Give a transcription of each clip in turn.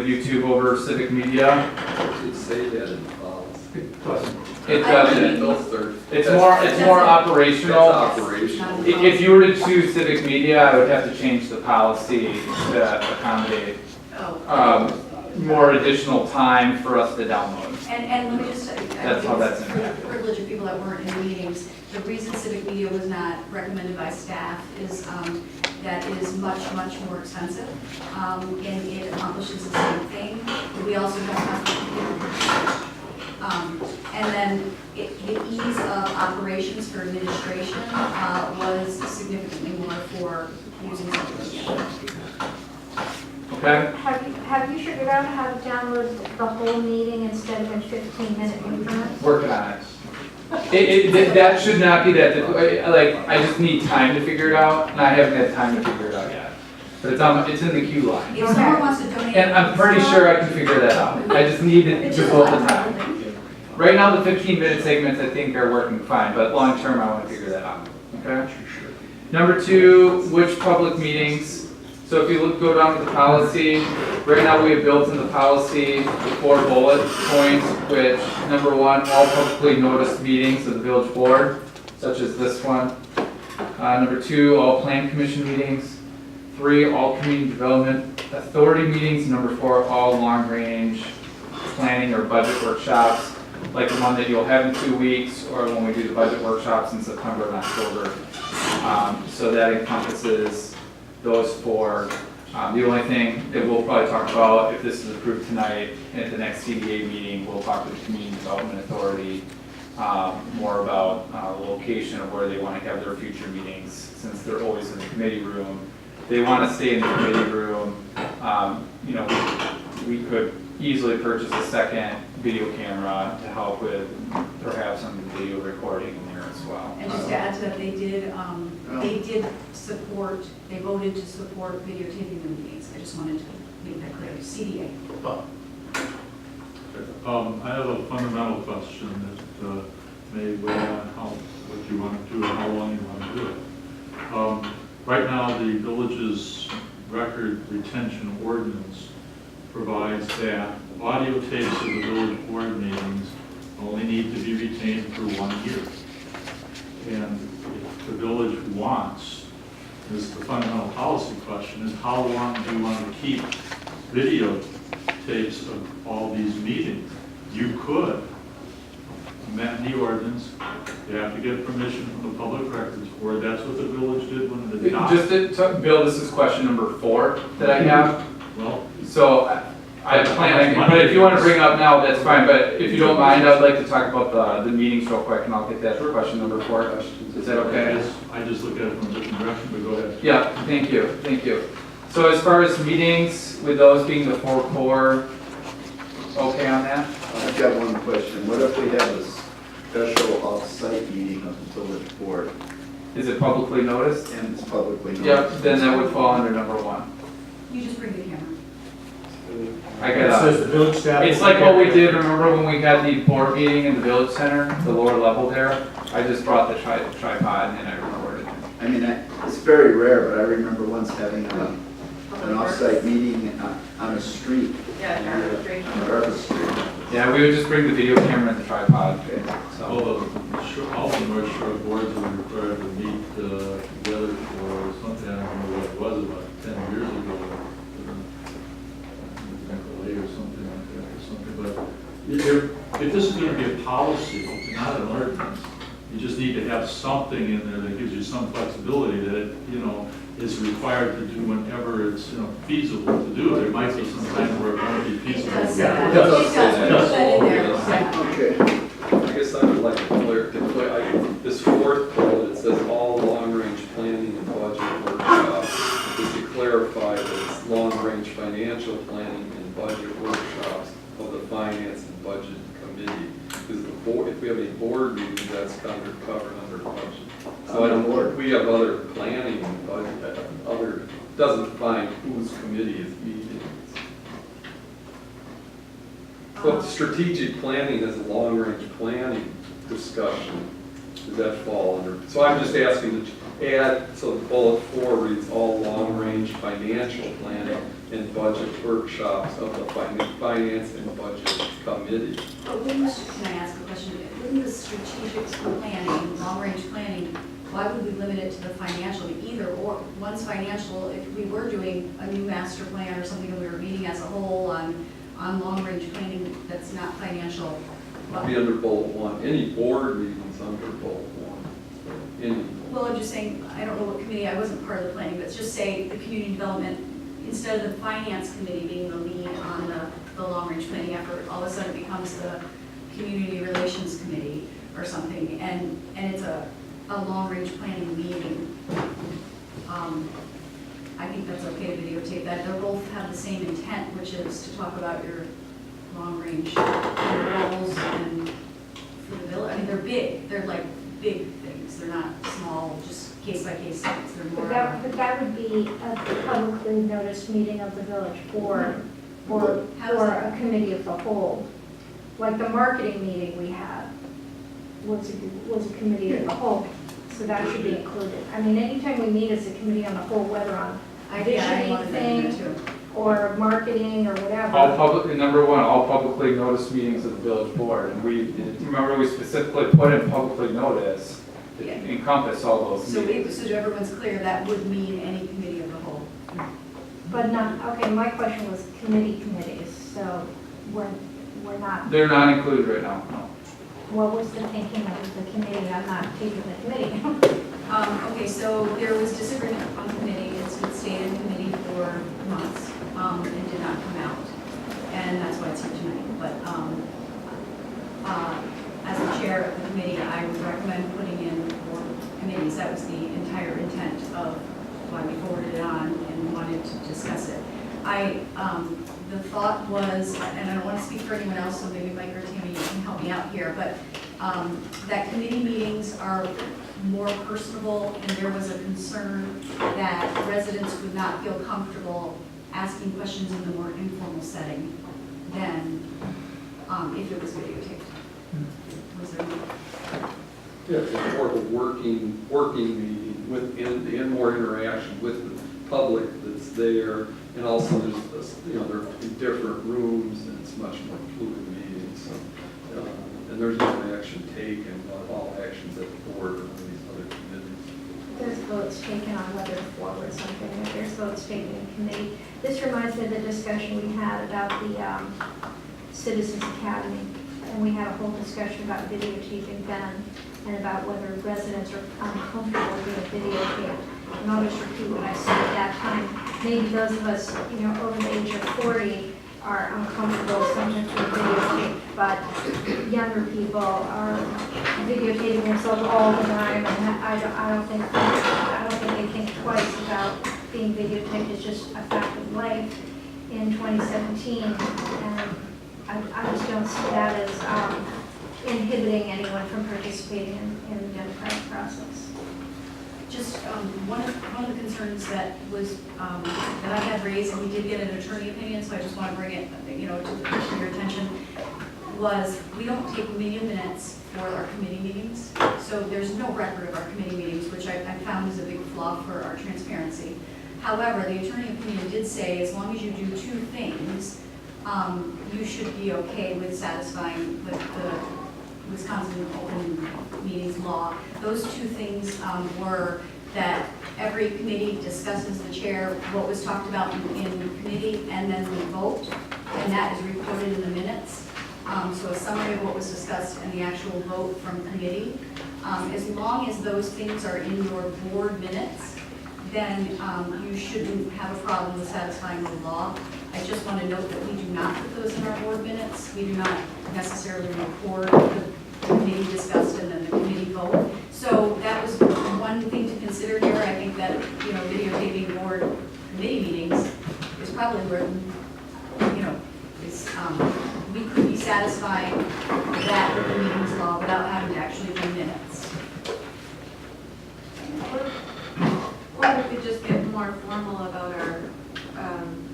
YouTube over civic media. It should say that in the policy. It doesn't. Filter. It's more operational. That's operational. If you were to choose civic media, I would have to change the policy to accommodate more additional time for us to download. And let me just say, That's how that's for the impacted. privilege of people that weren't in the meetings, the reason civic media was not recommended by staff is that it is much, much more expensive, and it accomplishes the same thing. We also have and then the ease of operations for administration was significantly more for using civic media. Okay? Have you figured out how to download the whole meeting instead of in 15-minute increments? Working on it. That should not be that difficult. Like, I just need time to figure it out, and I haven't had time to figure it out yet. But it's in the queue line. If someone wants to donate. And I'm pretty sure I can figure that out. I just need to devote the time. Right now, the 15-minute segments I think are working fine, but long term I want to figure that out. Okay? Number two, which public meetings? So if you go down to the policy, right now we have built in the policy 4 bullet points, which number 1, all publicly noticed meetings of the village board, such as this one. Number 2, all plan commission meetings. 3, all community development authority meetings. Number 4, all long range planning or budget workshops, like the one that you'll have in 2 weeks, or when we do the budget workshops in September and October. So that encompasses those 4. The only thing that we'll probably talk about, if this is approved tonight, at the next CDA meeting, we'll talk with the Community Development Authority more about the location of where they want to have their future meetings, since they're always in the committee room. They want to stay in the committee room. You know, we could easily purchase a second video camera to help with perhaps some video recording in there as well. And just to add to that, they did support, they voted to support videotaping the meetings. I just wanted to make that clear. CDA. I have a fundamental question that may weigh on what you want to do and how long you want to do it. Right now, the village's record retention ordinance provides that audio tapes of the village board meetings only need to be retained for 1 year. And if the village wants, this is the fundamental policy question, is how long do you want to keep video tapes of all these meetings? You could amend the ordinance. You have to get permission from the public records board. That's what the village did when it adopted. Just to, Bill, this is question number 4 that I have. Well, So I plan, but if you want to bring it up now, that's fine. But if you don't mind, I'd like to talk about the meetings real quick, and I'll get that for question number 4. Is that okay? I just look at it from a different direction, but go ahead. Yeah, thank you. So as far as meetings, with those being the 4 core, okay on that? I've got one question. What if we have a special off-site meeting of the village board Is it publicly noticed? and it's publicly known? Yep, then that would fall under number 1. You just bring the camera. I It got says the village staff. It's like what we did, remember when we had the board meeting in the village center, the lower level there? I just brought the tripod and I recorded it. I mean, it's very rare, but I remember once having an off-site meeting on a street. Yeah, On Jarvis Street. Yeah, we would just bring the video camera and the tripod. So, All the North Shore boards were required to meet together for something, I don't know what it was, about 10 years ago. Or something like that, or something. But if this is going to be a policy, not an ordinance, you just need to have something in there that gives you some flexibility that it, is required to do whenever it's feasible to do. There might be some time where it won't be feasible. It does put that in there. Yeah. Okay. I guess I would like to clear, this 4th bullet, it says all long-range planning and budget workshops. Just to clarify that it's long-range financial planning and budget workshops of the finance and budget committee. Because the board, if we have any board meetings, that's covered under budget. So I don't know, we have other planning and budget, doesn't define whose committee is meeting. So strategic planning is a long-range planning discussion. Does that fall under? So I'm just asking to add, so the bullet 4 reads all long-range financial planning and budget workshops of the finance and budget committee. But wouldn't, can I ask a question? Wouldn't the strategic planning, long-range planning, why would we limit it to the financial? I mean, either or, one's financial, if we were doing a new master plan or something, and we were meeting as a whole on long-range planning that's not financial. It'd be under bullet one, any board meetings under bullet one. Any. Well, I'm just saying, I don't know what committee, I wasn't part of the planning, but just say the community development, instead of the finance committee being the lead on the long-range planning effort, all of a sudden it becomes the community relations committee or something, and it's a long-range planning meeting. I think that's okay to videotape that. They both have the same intent, which is to talk about your long-range goals and for the village. I mean, they're big. They're like big things. They're not small, just case-by-case things. They're more. But that would be a publicly noticed meeting of the village board or a committee of the whole. Like the marketing meeting we had was a committee of the whole, so that should be included. I mean, anytime we meet as a committee on the whole, whether on I visioning wanted that in there thing too. or marketing or whatever. All public, number one, all publicly noticed meetings of the village board, and remember we specifically put in publicly notice, to Yeah. encompass all those So meetings. so everyone's clear, that would mean any committee of the whole. But not, okay, my question was committees, so we're not, They're not included right now, no. what was the thinking of the committee? I'm not taking the committee. Okay, so there was disagreement on committee. It's been stayed in committee for months and did not come out. And that's why it's here tonight. But as the chair of the committee, I would recommend putting in more committees. That was the entire intent of why we forwarded it on and wanted to discuss it. The thought was, and I don't want to speak for anyone else, so maybe Mike or Tammy, you can help me out here, but that committee meetings are more personable, and there was a concern that residents would not feel comfortable asking questions in the more informal setting than if it was videotaped. Was there? Yeah, it's more of a working meeting with, and more interaction with the public that's there. And also there's, there are different rooms and it's much more fluid meeting. So, and there's no action taken, all actions at the board or these other committees. There's votes taken on whether to forward something, if there's votes taken in committee. This reminds me of the discussion we had about the Citizens Academy. And we had a whole discussion about videotaping then and about whether residents are uncomfortable being videotaped. And I'll just repeat what I said at that time. Maybe those of us, over the age of 40 are uncomfortable sometimes with videotape, but younger people are videotaping themselves all the time, and I don't think they think twice about being videotaped. It's just a fact of life in 2017, and I just don't see that as inhibiting anyone from participating in the democratic process. Just one of the concerns that was, that I had raised, and we did get an attorney opinion, so I just want to bring it, to your attention, was we don't take minutes for our committee meetings. So there's no record of our committee meetings, which I found is a big flaw for our transparency. However, the attorney opinion did say as long as you do two things, you should be okay with satisfying the Wisconsin Open Meetings Law. Those two things were that every committee discusses the chair what was talked about in committee, and then we vote, and that is recorded in the minutes. So a summary of what was discussed and the actual vote from committee. As long as those things are in your board minutes, then you shouldn't have a problem with satisfying the law. I just want to note that we do not put those in our board minutes. We do not necessarily record the committee discussed and then the committee vote. So that was one thing to consider here. I think that, videotaping board committee meetings is probably where, we could be satisfying that with the meetings law without having to actually do minutes. Or we could just get more formal about our,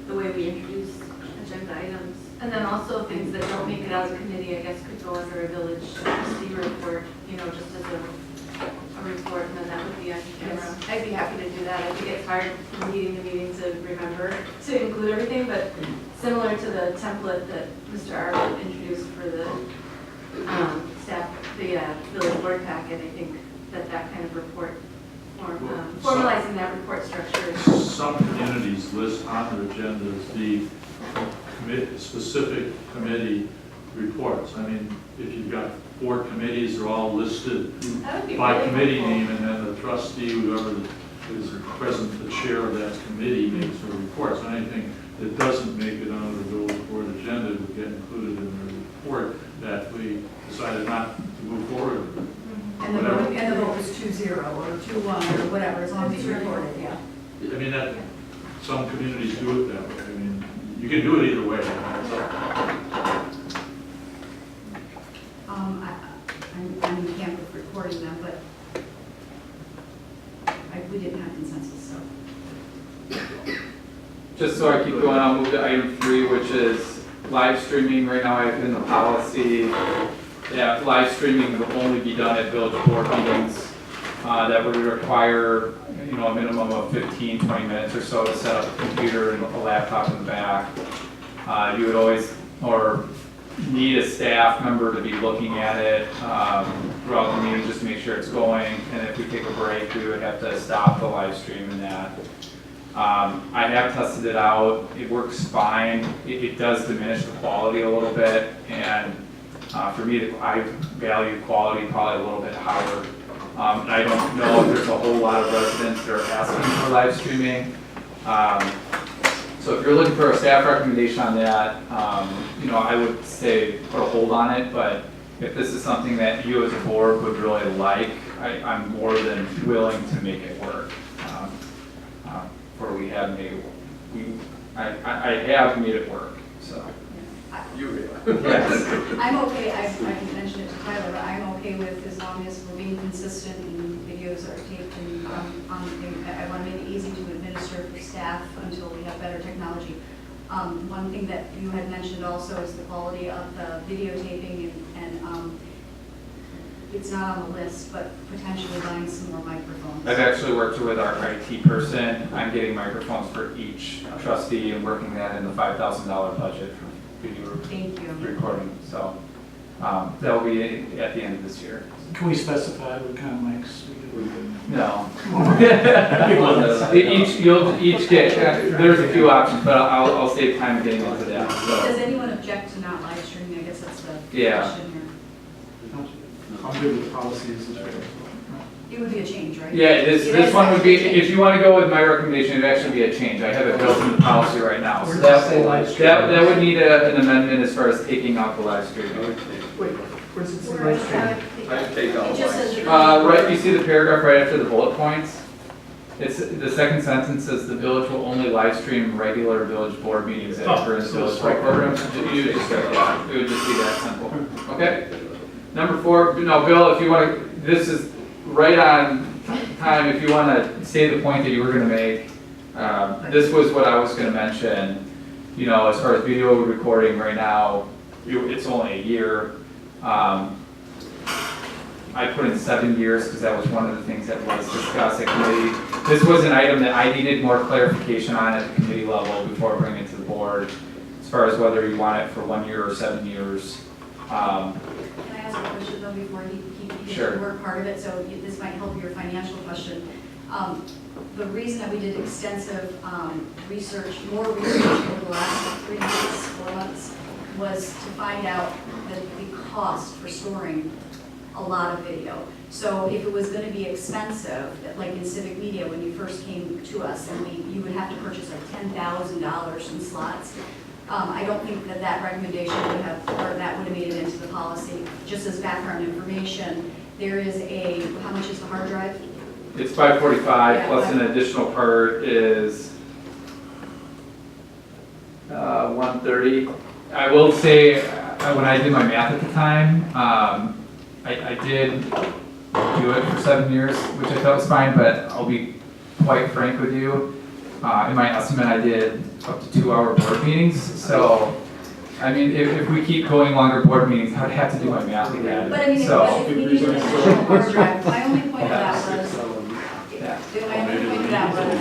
the way we introduce agenda items. And then also things that don't make it out of committee, I guess, could go under a village C report, just as a a report, and then that would be on camera. I'd be happy to do that. I think it's hard from meeting to meeting to remember to include everything, but similar to the template that Mr. Arwood introduced for the staff, the village board packet, I think that kind of report, or formalizing that report structure. Some communities list on their agendas the specific committee reports. I mean, if you've got 4 committees, they're all listed That would be by really committee helpful. name, and then the trustee, whoever is present, the chair of that committee, makes a report. So anything that doesn't make it on the village board agenda would get included in the report that we decided not to move forward with. And the vote was 2-0 or 2-1 or whatever, as long as it's recorded, yeah. I mean, that, some communities do it that way. I mean, you can do it either way. I'm in camp with recording them, but we didn't have consensus, so. Just so I keep going, I'll move to item 3, which is live streaming. Right now I have in the policy that live streaming will only be done at village board meetings. That would require, you know, a minimum of 15, 20 minutes or so to set up a computer and a laptop in the back. You would always, or need a staff member to be looking at it throughout the meeting just to make sure it's going. And if we take a break, we would have to stop the live stream and that. I have tested it out. It works fine. It does diminish the quality a little bit. And for me, I value quality probably a little bit higher. And I don't know if there's a whole lot of residents that are asking for live streaming. So if you're looking for a staff recommendation on that, you know, I would say put a hold on it, but if this is something that you as a board would really like, I'm more than willing to make it work. Where we have made, I have made it work, so. You Yes. I'm okay, I mentioned it to Tyler, but I'm okay with as long as we're being consistent and videos are taped and I want to make it easy to administer for staff until we have better technology. One thing that you had mentioned also is the quality of the videotaping and it's not on the list, but potentially buying some more microphones. I've actually worked with our IT person. I'm getting microphones for each trustee and working that in the $5,000 budget for video Thank you. recording. So that will be at the end of this year. Can we specify what kind of mics we get? No. You'll each get, there's a few options, but I'll save time getting into that. Does So, anyone object to not live streaming? I guess that's the Yeah. question here. I'm good with the policies. It would be a change, right? yeah, this one would be, if you want to go with my recommendation, it'd actually be a change. I have it built into the policy right now. So Where does it say live stream? that would need an amendment as far as taking out the live streaming. Wait, where does it say Where live is stream? that? I take out It just says. Right, you see the paragraph right after the bullet points? It's, the second sentence says the village will only live stream regular village board meetings that occur in the village board programs. You just, yeah, it would just be that simple, okay? Number 4, no, Bill, if you want to, this is right on time, if you want to say the point that you were going to make. This was what I was going to mention, you know, as far as video recording right now, it's only a year. I put in 7 years because that was one of the things that was discussed at committee. This was an item that I needed more clarification on at the committee level before bringing it to the board, as far as whether you want it for 1 year or 7 years. Can I ask a question though before he Sure. gets to work part of it, so this might help your financial question. The reason that we did extensive research, more research over the last 3 months, 4 months, was to find out the cost for storing a lot of video. So if it was going to be expensive, like in civic media when you first came to us, and you would have to purchase like $10,000 in slots. I don't think that recommendation would have, or that would have made it into the policy. Just as background information, there is how much is the hard drive? It's 545 Yeah, plus an additional part is 130. I will say, when I did my math at the time, I did do it for 7 years, which I thought was fine, but I'll be quite frank with you. In my estimate, I did up to 2-hour board meetings, so I mean, if we keep going longer board meetings, I'd have to do my math again. But I mean, So, if we need an additional hard drive, my only point to that was, yeah. my only point to that was,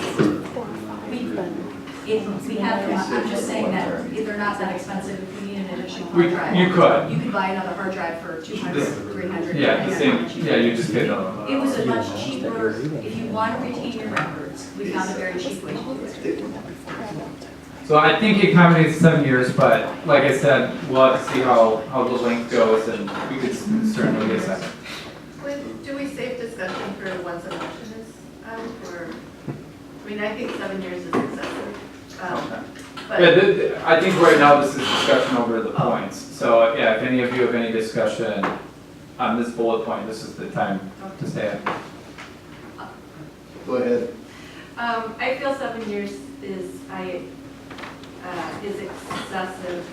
if we have, I'm just saying that if they're not that expensive, if we need an additional hard drive. You could. You could buy another hard drive for 200, 300. Yeah, the same, yeah, you just paid them. It was a much cheaper, if you want to retain your records, we found a very cheap way to do it. So I think it accommodates 7 years, but like I said, we'll have to see how the length goes, and we could certainly get a second. Do we save discussion for once a motion is out, or, I mean, I think 7 years is excessive. But Yeah, I think right now this is discussion over the points. So yeah, if any of you have any discussion on this bullet point, this is the time to say it. Go ahead. I feel 7 years is excessive.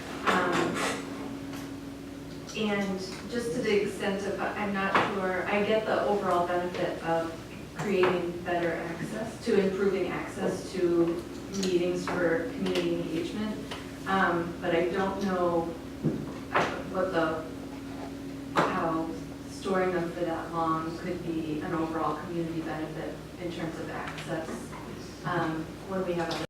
And just to the extent of, I'm not sure, I get the overall benefit of creating better access, to improving access to meetings for community engagement. But I don't know how storing them for that long could be an overall community benefit in terms of access, when we have other